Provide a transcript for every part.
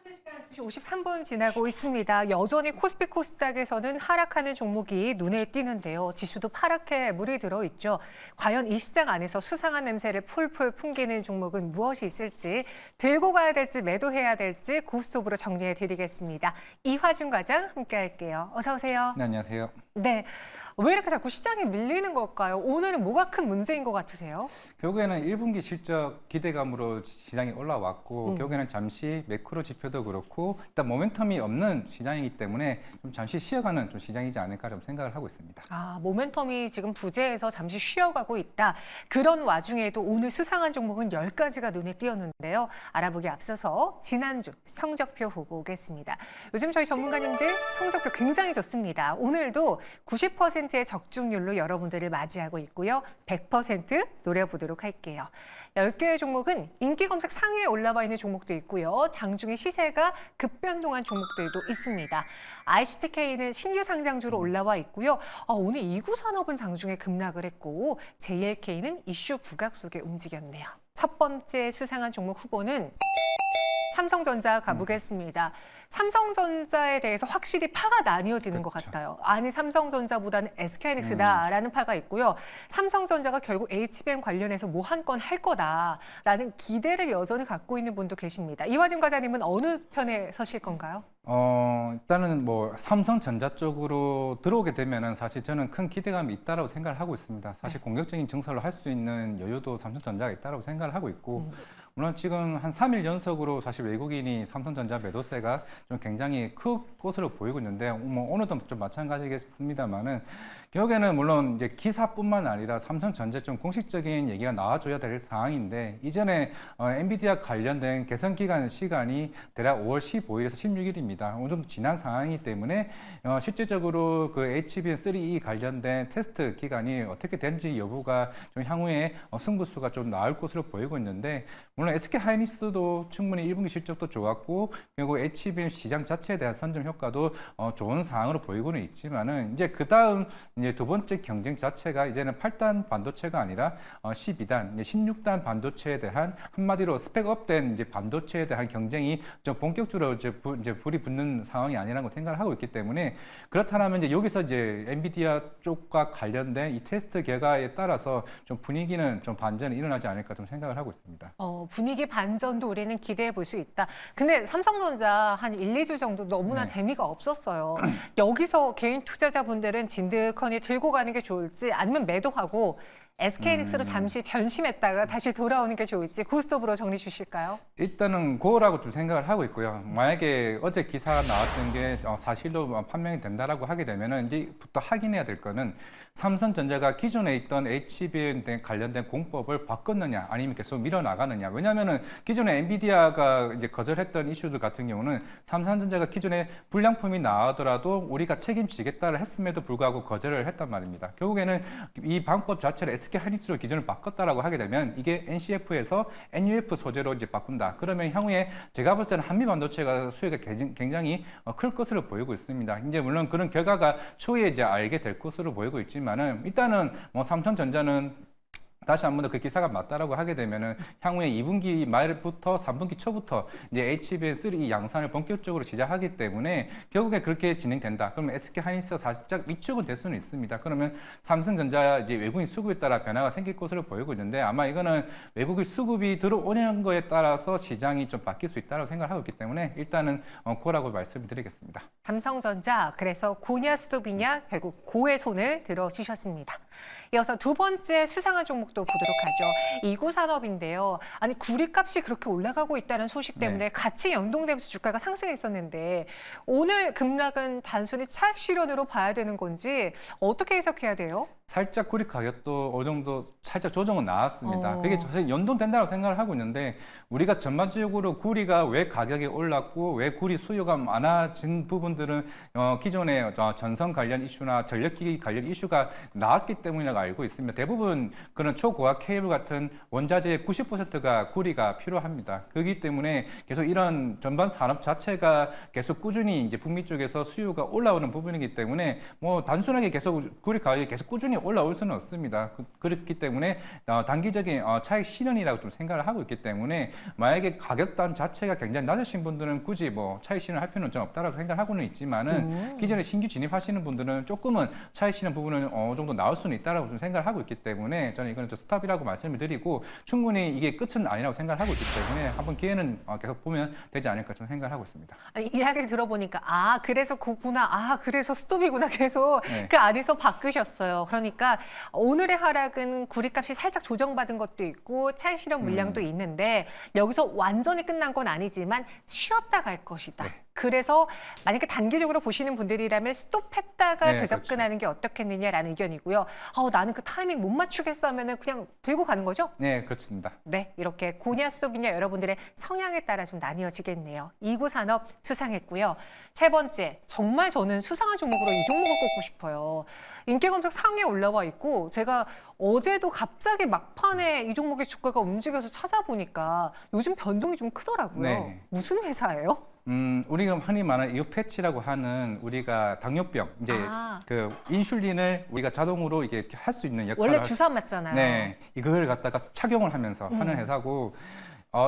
2시 53분 지나고 있습니다. 여전히 코스피 코스닥에서는 하락하는 종목이 눈에 띄는데요. 지수도 파랗게 물이 들어있죠. 과연 이 시장 안에서 수상한 냄새를 풀풀 풍기는 종목은 무엇이 있을지, 들고 가야 될지 매도해야 될지 고스톱으로 정리해 드리겠습니다. 이화준 과장 함께할게요. 어서 오세요. 네, 안녕하세요. 네. 왜 이렇게 자꾸 시장이 밀리는 걸까요? 오늘은 뭐가 큰 문제인 것 같으세요? 결국에는 1분기 실적 기대감으로 시장이 올라왔고 결국에는 잠시 매크로 지표도 그렇고 일단 모멘텀이 없는 시장이기 때문에 좀 잠시 쉬어가는 좀 시장이지 않을까 좀 생각을 하고 있습니다. 모멘텀이 지금 부재해서 잠시 쉬어가고 있다. 그런 와중에도 오늘 수상한 종목은 10가지가 눈에 띄었는데요. 알아보기 앞서서 지난주 성적표 보고 오겠습니다. 요즘 저희 전문가님들 성적표 굉장히 좋습니다. 오늘도 90%의 적중률로 여러분들을 맞이하고 있고요. 100% 노려보도록 할게요. 10개의 종목은 인기 검색 상위에 올라와 있는 종목도 있고요. 장중에 시세가 급변동한 종목들도 있습니다. ICTK는 신규 상장주로 올라와 있고요. 오늘 이구산업은 장중에 급락을 했고 JLK는 이슈 부각 속에 움직였네요. 첫 번째 수상한 종목 후보는 삼성전자 가보겠습니다. 삼성전자에 대해서 확실히 파가 나뉘어지는 것 같아요. 아니, 삼성전자보다는 SK하이닉스다라는 파가 있고요. 삼성전자가 결국 HBM 관련해서 뭐 한 건 할 거다라는 기대를 여전히 갖고 있는 분도 계십니다. 이화진 과장님은 어느 편에 서실 건가요? 일단은 뭐 삼성전자 쪽으로 들어오게 되면은 사실 저는 큰 기대감이 있다라고 생각을 하고 있습니다. 사실 공격적인 증설을 할 수 있는 여유도 삼성전자가 있다라고 생각을 하고 있고 물론 지금 한 3일 연속으로 사실 외국인이 삼성전자 매도세가 좀 굉장히 큰 것으로 보이고 있는데 뭐 오늘도 좀 마찬가지겠습니다만은 결국에는 물론 이제 기사뿐만 아니라 삼성전자 좀 공식적인 얘기가 나와줘야 될 상황인데 이전에 엔비디아 관련된 개선 기간 시간이 대략 5월 15일에서 16일입니다. 어느 정도 지난 상황이기 때문에 실질적으로 그 HBM3E 관련된 테스트 기간이 어떻게 된지 여부가 좀 향후에 승부수가 좀 나올 것으로 보이고 있는데 물론 SK하이닉스도 충분히 1분기 실적도 좋았고 그리고 HBM 시장 자체에 대한 선점 효과도 좋은 상황으로 보이고는 있지만은 이제 그 다음 이제 두 번째 경쟁 자체가 이제는 8단 반도체가 아니라 12단, 16단 반도체에 대한 한마디로 스펙업된 이제 반도체에 대한 경쟁이 좀 본격적으로 이제 불이 붙는 상황이 아니라고 생각을 하고 있기 때문에 그렇다면 이제 여기서 이제 엔비디아 쪽과 관련된 이 테스트 결과에 따라서 좀 분위기는 좀 반전이 일어나지 않을까 좀 생각을 하고 있습니다. 분위기 반전도 우리는 기대해 볼 수 있다. 근데 삼성전자 한 1, 2주 정도 너무나 재미가 없었어요. 여기서 개인 투자자분들은 진득하니 들고 가는 게 좋을지 아니면 매도하고 SK하이닉스로 잠시 변심했다가 다시 돌아오는 게 좋을지 고스톱으로 정리 주실까요? 일단은 그거라고 좀 생각을 하고 있고요. 만약에 어제 기사가 나왔던 게 사실로 판명이 된다라고 하게 되면은 이제부터 확인해야 될 거는 삼성전자가 기존에 있던 HBM 관련된 공법을 바꿨느냐 아니면 계속 밀어나가느냐. 왜냐하면은 기존에 엔비디아가 이제 거절했던 이슈들 같은 경우는 삼성전자가 기존에 불량품이 나오더라도 우리가 책임지겠다를 했음에도 불구하고 거절을 했단 말입니다. 결국에는 이 방법 자체를 SK하이닉스로 기준을 바꿨다라고 하게 되면 이게 NCF에서 NUF 소재로 이제 바꾼다. 그러면 향후에 제가 볼 때는 한미 반도체가 수혜가 굉장히 클 것으로 보이고 있습니다. 이제 물론 그런 결과가 추후에 이제 알게 될 것으로 보이고 있지만은 일단은 뭐 삼성전자는 다시 한 번 더 그 기사가 맞다라고 하게 되면은 향후에 2분기 말부터 3분기 초부터 이제 HBM3 양산을 본격적으로 시작하기 때문에 결국에 그렇게 진행된다. 그러면 SK하이닉스가 살짝 위축은 될 수는 있습니다. 그러면 삼성전자 이제 외국인 수급에 따라 변화가 생길 것으로 보이고 있는데 아마 이거는 외국인 수급이 들어오는 거에 따라서 시장이 좀 바뀔 수 있다고 생각하고 있기 때문에 일단은 고라고 말씀드리겠습니다. 삼성전자, 그래서 고냐 수도비냐 결국 고의 손을 들어주셨습니다. 이어서 두 번째 수상한 종목도 보도록 하죠. 이구산업인데요. 아니, 구리값이 그렇게 올라가고 있다는 소식 때문에 같이 연동되면서 주가가 상승했었는데 오늘 급락은 단순히 차익 실현으로 봐야 되는 건지 어떻게 해석해야 돼요? 살짝 구리 가격도 어느 정도 살짝 조정은 나왔습니다. 그게 사실 연동된다고 생각을 하고 있는데 우리가 전반적으로 구리가 왜 가격이 올랐고 왜 구리 수요가 많아진 부분들은 기존의 전선 관련 이슈나 전력기기 관련 이슈가 나왔기 때문이라고 알고 있습니다. 대부분 그런 초고압 케이블 같은 원자재의 90%가 구리가 필요합니다. 그렇기 때문에 계속 이런 전반 산업 자체가 계속 꾸준히 이제 북미 쪽에서 수요가 올라오는 부분이기 때문에 뭐 단순하게 계속 구리 가격이 계속 꾸준히 올라올 수는 없습니다. 그렇기 때문에 단기적인 차익 실현이라고 좀 생각을 하고 있기 때문에 만약에 가격단 자체가 굉장히 낮으신 분들은 굳이 뭐 차익 실현할 필요는 좀 없다라고 생각하고는 있지만은 기존에 신규 진입하시는 분들은 조금은 차익 실현 부분은 어느 정도 나올 수는 있다라고 좀 생각을 하고 있기 때문에 저는 이거는 좀 스탑이라고 말씀을 드리고 충분히 이게 끝은 아니라고 생각을 하고 있기 때문에 한번 기회는 계속 보면 되지 않을까 좀 생각을 하고 있습니다. 아니, 이야기를 들어보니까 그래서 그구나, 그래서 스톱이구나 계속 네. 그 안에서 바꾸셨어요. 그러니까 오늘의 하락은 구리값이 살짝 조정받은 것도 있고 차익 실현 물량도 있는데 여기서 완전히 끝난 건 아니지만 쉬었다 갈 것이다. 네. 그래서 만약에 단기적으로 보시는 분들이라면 스톱했다가 네, 재접근하는 게 어떻겠느냐라는 의견이고요. 나는 그 타이밍 못 맞추겠어 하면은 그냥 들고 가는 거죠? 네, 그렇습니다. 네, 이렇게 고냐 스톱이냐 여러분들의 성향에 따라 좀 나뉘어지겠네요. 2구 산업 수상했고요. 세 번째, 정말 저는 수상한 종목으로 이 종목을 꼽고 싶어요. 인기 검색 상위에 올라와 있고 제가 어제도 갑자기 막판에 이 종목의 주가가 움직여서 찾아보니까 요즘 변동이 좀 크더라고요. 네. 무슨 회사예요? 우리가 흔히 말하는 이오 패치라고 하는 우리가 당뇨병 이제 그 인슐린을 우리가 자동으로 이게 할 수 있는 역할을 원래 주사 맞잖아요. 네, 이걸 갖다가 착용을 하면서 하는 회사고.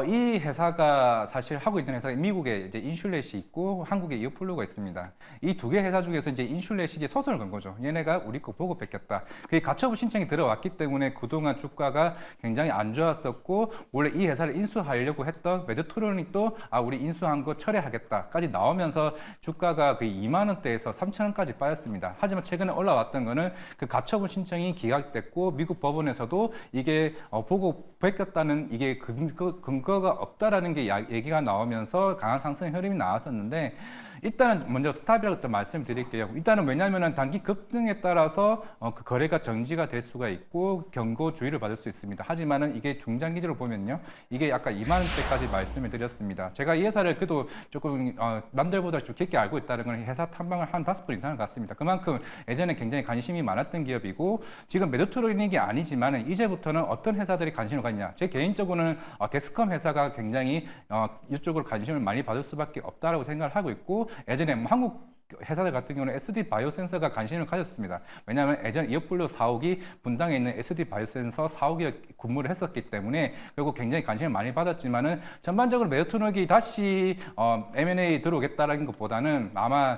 이 회사가 사실 하고 있는 회사가 미국에 이제 인슐렛이 있고 한국에 이오플루가 있습니다. 이 두 개 회사 중에서 이제 인슐렛이 이제 소송을 건 거죠. 얘네가 우리 거 보고 뺏겼다. 그게 가처분 신청이 들어왔기 때문에 그동안 주가가 굉장히 안 좋았었고 원래 이 회사를 인수하려고 했던 메드트론이 또 우리 인수한 거 철회하겠다까지 나오면서 주가가 거의 2만 원대에서 3천 원까지 빠졌습니다. 하지만 최근에 올라왔던 거는 그 가처분 신청이 기각됐고 미국 법원에서도 이게 보고 뺏겼다는 이게 근거가 없다라는 게 얘기가 나오면서 강한 상승 흐름이 나왔었는데 일단은 먼저 스탑이라고 또 말씀드릴게요. 일단은 왜냐하면 단기 급등에 따라서 그 거래가 정지가 될 수가 있고 경고 주의를 받을 수 있습니다. 하지만은 이게 중장기적으로 보면요, 이게 아까 2만 원대까지 말씀을 드렸습니다. 제가 이 회사를 그래도 조금 남들보다 좀 깊게 알고 있다는 건 회사 탐방을 한 5번 이상을 갔습니다. 그만큼 예전에 굉장히 관심이 많았던 기업이고 지금 메드트론이 아니지만은 이제부터는 어떤 회사들이 관심을 갖냐? 제 개인적으로는 데스컴 회사가 굉장히 이쪽으로 관심을 많이 받을 수밖에 없다라고 생각을 하고 있고 예전에 한국 회사들 같은 경우는 SD 바이오센서가 관심을 가졌습니다. 왜냐하면 예전 이오플루 사옥이 분당에 있는 SD 바이오센서 사옥에 근무를 했었기 때문에 결국 굉장히 관심을 많이 받았지만은 전반적으로 메드트론이 다시 M&A 들어오겠다라는 것보다는 아마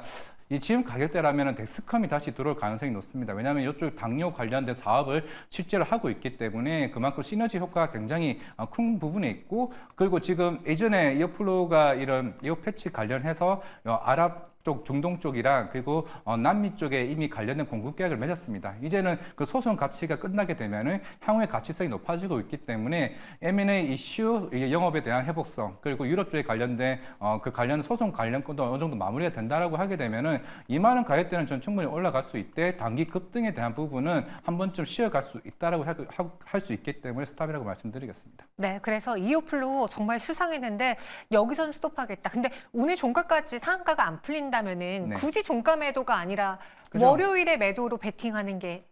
이 지금 가격대라면 데스컴이 다시 들어올 가능성이 높습니다. 왜냐하면 이쪽 당뇨 관련된 사업을 실제로 하고 있기 때문에 그만큼 시너지 효과가 굉장히 큰 부분에 있고 그리고 지금 예전에 이오플루가 이런 이오 패치 관련해서 아랍 쪽, 중동 쪽이랑 그리고 남미 쪽에 이미 관련된 공급 계약을 맺었습니다. 이제는 그 소송 가치가 끝나게 되면은 향후의 가치성이 높아지고 있기 때문에 M&A 이슈, 영업에 대한 회복성 그리고 유럽 쪽에 관련된 그 관련 소송 관련 건도 어느 정도 마무리가 된다라고 하게 되면은 2만 원 가격대는 전 충분히 올라갈 수 있대 단기 급등에 대한 부분은 한 번쯤 쉬어갈 수 있다라고 할 수 있기 때문에 스탑이라고 말씀드리겠습니다. 네, 그래서 이오플루 정말 수상했는데 여기선 스톱하겠다. 근데 오늘 종가까지 상한가가 안 풀린다면은 네. 굳이 종가 매도가 아니라 그죠. 월요일에 매도로 베팅하는 게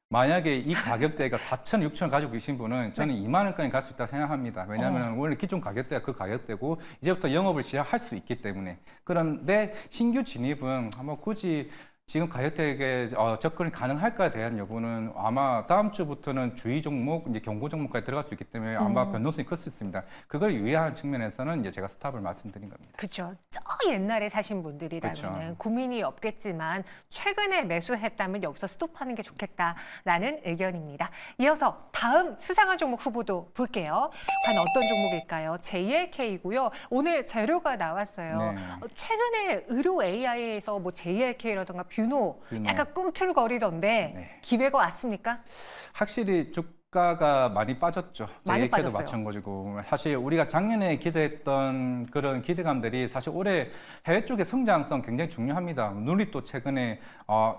만약에 이 가격대가 4천, 6천 가지고 계신 분은 저는 2만 원까지 갈 수 있다고 생각합니다. 왜냐하면 원래 기존 가격대가 그 가격대고 이제부터 영업을 시작할 수 있기 때문에. 그런데 신규 진입은 한번 굳이 지금 가격대에 접근이 가능할까에 대한 여부는 아마 다음 주부터는 주의 종목, 이제 경고 종목까지 들어갈 수 있기 때문에 아마 변동성이 클 수 있습니다. 그걸 유의하는 측면에서는 이제 제가 스탑을 말씀드린 겁니다. 그죠. 저 옛날에 사신 분들이라면 그쵸. 고민이 없겠지만 최근에 매수했다면 여기서 스톱하는 게 좋겠다라는 의견입니다. 이어서 다음 수상한 종목 후보도 볼게요. 과연 어떤 종목일까요? JLK이고요. 오늘 재료가 나왔어요. 네. 최근에 의료 AI에서 뭐 JLK라든가 뷰노 약간 꿈틀거리던데 네. 기회가 왔습니까? 확실히 주가가 많이 빠졌죠. 많이 JLK도 빠졌어요. 마찬가지고 사실 우리가 작년에 기대했던 그런 기대감들이 사실 올해 해외 쪽의 성장성 굉장히 중요합니다. 눈이 또 최근에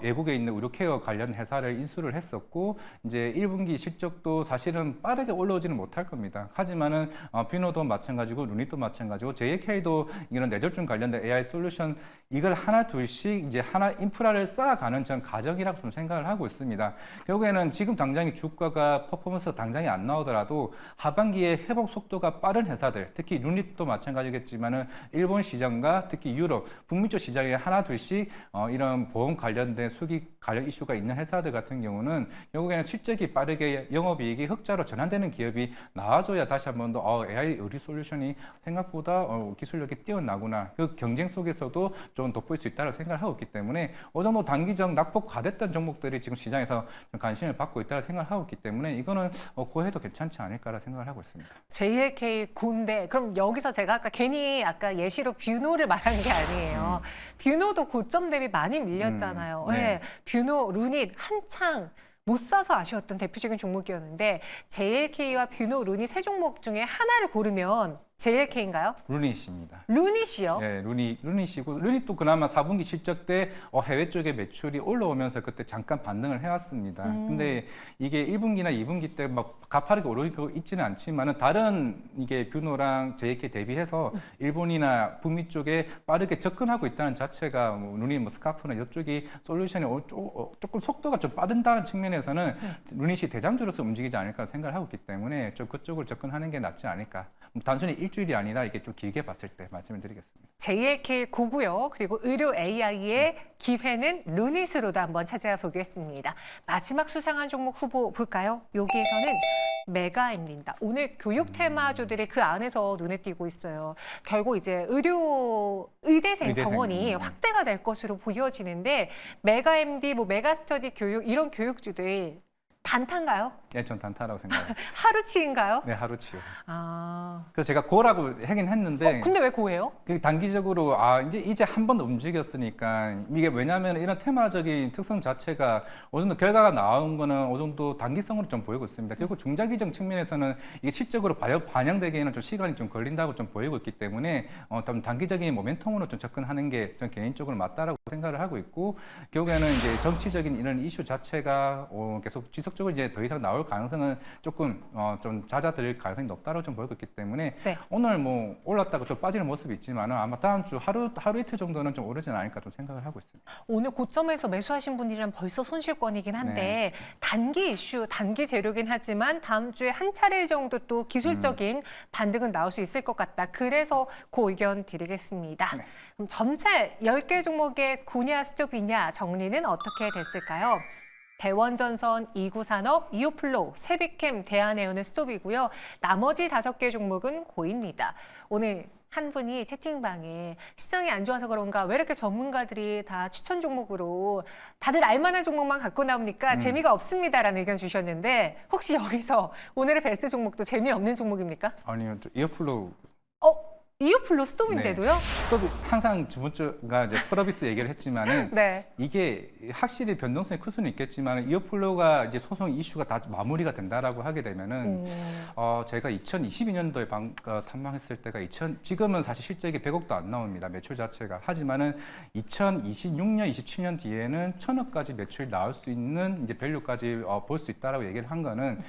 외국에 있는 의료케어 관련 회사를 인수를 했었고 이제 1분기 실적도 사실은 빠르게 올라오지는 못할 겁니다. 하지만은 비노도 마찬가지고 루닛도 마찬가지고 JLK도 이런 뇌졸중 관련된 AI 솔루션 이걸 하나 둘씩 이제 하나 인프라를 쌓아가는 전 과정이라고 좀 생각을 하고 있습니다. 결국에는 지금 당장의 주가가 퍼포먼스가 당장에 안 나오더라도 하반기에 회복 속도가 빠른 회사들, 특히 루닛도 마찬가지겠지만은 일본 시장과 특히 유럽, 북미 쪽 시장에 하나 둘씩 이런 보험 관련된 수익 관련 이슈가 있는 회사들 같은 경우는 결국에는 실적이 빠르게 영업이익이 흑자로 전환되는 기업이 나와줘야 다시 한 번 더 AI 의료 솔루션이 생각보다 기술력이 뛰어나구나. 그 경쟁 속에서도 좀 돋보일 수 있다고 생각을 하고 있기 때문에 어느 정도 단기적 낙폭 과됐던 종목들이 지금 시장에서 좀 관심을 받고 있다고 생각을 하고 있기 때문에 이거는 고해도 괜찮지 않을까라 생각을 하고 있습니다. JLK 곤대. 그럼 여기서 제가 괜히 예시로 뷰노를 말한 게 아니에요. 뷰노도 고점 대비 많이 밀렸잖아요. 네. 네. 뷰노, 루닛 한창 못 사서 아쉬웠던 대표적인 종목이었는데 JLK와 뷰노, 루닛 세 종목 중에 하나를 고르면 JLK인가요? 루닛입니다. 루닛이요? 네, 루닛이고 루닛도 그나마 4분기 실적 때 해외 쪽의 매출이 올라오면서 그때 잠깐 반등을 해왔습니다. 근데 이게 1분기나 2분기 때 막 가파르게 오르고 있지는 않지만은 다른 이게 뷰노랑 JK 대비해서 일본이나 북미 쪽에 빠르게 접근하고 있다는 자체가 루닛, 스카프나 이쪽이 솔루션이 조금 속도가 좀 빠른다는 측면에서는 루닛이 대장주로서 움직이지 않을까 생각을 하고 있기 때문에 좀 그쪽을 접근하는 게 낫지 않을까. 단순히 일주일이 아니라 이게 좀 길게 봤을 때 말씀을 드리겠습니다. JLK 고고요. 그리고 의료 AI의 기회는 루닛으로도 한번 찾아가 보겠습니다. 마지막 수상한 종목 후보 볼까요? 여기에서는 메가입니다. 오늘 교육 테마주들이 그 안에서 눈에 띄고 있어요. 결국 이제 의대생 정원이 확대가 될 것으로 보여지는데 메가MD, 메가스터디 교육 이런 교육주들이 단타인가요? 네, 전 단타라고 생각합니다. 하루치인가요? 네, 하루치요. 아. 그래서 제가 고라고 하긴 했는데 근데 왜 고예요? 그 단기적으로 이제 한 번 움직였으니까 이게 왜냐하면 이런 테마적인 특성 자체가 어느 정도 결과가 나온 거는 어느 정도 단기성으로 좀 보이고 있습니다. 결국 중장기적 측면에서는 이게 실적으로 반영되기에는 좀 시간이 좀 걸린다고 좀 보이고 있기 때문에 단기적인 모멘텀으로 좀 접근하는 게 전 개인적으로 맞다라고 생각을 하고 있고 결국에는 이제 정치적인 이런 이슈 자체가 계속 지속적으로 이제 더 이상 나올 가능성은 조금 좀 잦아들 가능성이 높다고 좀 보이고 있기 때문에 네. 오늘 올랐다가 좀 빠지는 모습이 있지만 아마 다음 주 하루 이틀 정도는 좀 오르진 않을까 좀 생각을 하고 있습니다. 오늘 고점에서 매수하신 분들이란 벌써 손실권이긴 한데 단기 이슈, 단기 재료긴 하지만 다음 주에 한 차례 정도 또 기술적인 반등은 나올 수 있을 것 같다. 그래서 그 의견 드리겠습니다. 그럼 전체 10개 종목의 구냐 스톱이냐 정리는 어떻게 됐을까요? 대원전선, 이구산업, 이오플로우, 세비캠, 대한에어는 스톱이고요. 나머지 5개 종목은 고입니다. 오늘 한 분이 채팅방에 시장이 안 좋아서 그런가 왜 이렇게 전문가들이 다 추천 종목으로 다들 알만한 종목만 갖고 나옵니까? 재미가 없습니다라는 의견 주셨는데 혹시 여기서 오늘의 베스트 종목도 재미없는 종목입니까? 아니요, 이어플로우. 이오플로우 스톱인데도요? 스톱이 항상 주문주가 이제 프로비스 얘기를 했지만은 네. 이게 확실히 변동성이 클 수는 있겠지만 이어플로우가 이제 소송 이슈가 다 마무리가 된다라고 하게 되면은 제가 2022년도에 탐방했을 때가 지금은 사실 실적이 100억도 안 나옵니다. 매출 자체가. 하지만은 2026년, 27년 뒤에는 1000억까지 매출이 나올 수 있는 이제 밸류까지 볼 수 있다라고 얘기를 한 거는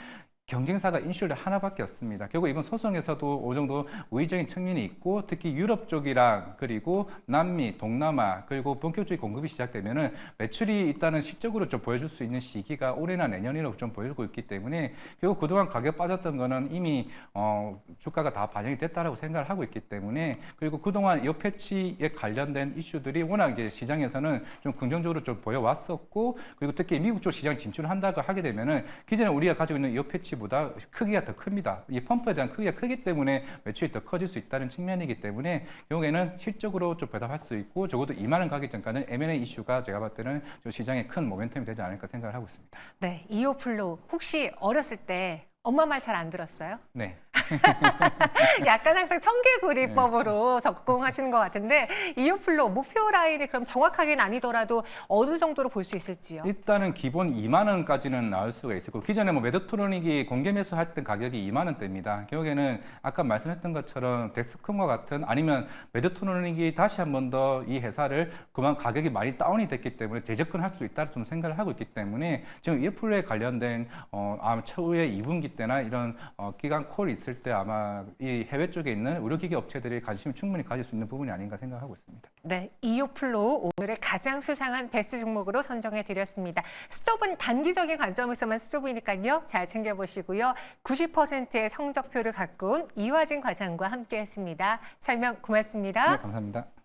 경쟁사가 인슐레 하나밖에 없습니다. 결국 이번 소송에서도 어느 정도 우회적인 측면이 있고 특히 유럽 쪽이랑 그리고 남미, 동남아 그리고 본격적인 공급이 시작되면은 매출이 일단은 실적으로 좀 보여줄 수 있는 시기가 올해나 내년이라고 좀 보이고 있기 때문에 결국 그동안 가격 빠졌던 거는 이미 주가가 다 반영이 됐다라고 생각을 하고 있기 때문에 그리고 그동안 이 패치에 관련된 이슈들이 워낙 이제 시장에서는 좀 긍정적으로 좀 보여왔었고 그리고 특히 미국 쪽 시장 진출을 한다고 하게 되면은 기존에 우리가 가지고 있는 이 패치 보다 크기가 더 큽니다. 이 펌프에 대한 크기가 크기 때문에 매출이 더 커질 수 있다는 측면이기 때문에 결국에는 실적으로 좀 배답할 수 있고 적어도 2만 원 가기 전까지는 M&A 이슈가 제가 봤을 때는 좀 시장에 큰 모멘텀이 되지 않을까 생각을 하고 있습니다. 네, 이오플로우 혹시 어렸을 때 엄마 말 잘 안 들었어요? 네. 약간 항상 청개구리법으로 적공하시는 것 같은데 이오플로우 목표 라인이 그럼 정확하게는 아니더라도 어느 정도로 볼 수 있을지요? 일단은 기본 2만 원까지는 나올 수가 있을 거고 기존에 메드트로닉이 공개 매수할 때 가격이 2만 원대입니다. 결국에는 아까 말씀했던 것처럼 덱스콘과 같은 아니면 메드트로닉이 다시 한 번 더 이 회사를 그만 가격이 많이 다운이 됐기 때문에 재접근할 수 있다고 좀 생각을 하고 있기 때문에 지금 이오플로우에 관련된 추후에 2분기 때나 이런 기간 콜이 있을 봤을 때 아마 이 해외 쪽에 있는 의료기기 업체들이 관심을 충분히 가질 수 있는 부분이 아닌가 생각하고 있습니다. 네, 이오플로우 오늘의 가장 수상한 베스트 종목으로 선정해 드렸습니다. 스톱은 단기적인 관점에서만 스톱이니까요. 잘 챙겨보시고요. 90%의 성적표를 갖고 온 이화진 과장과 함께했습니다. 설명 고맙습니다. 네, 감사합니다.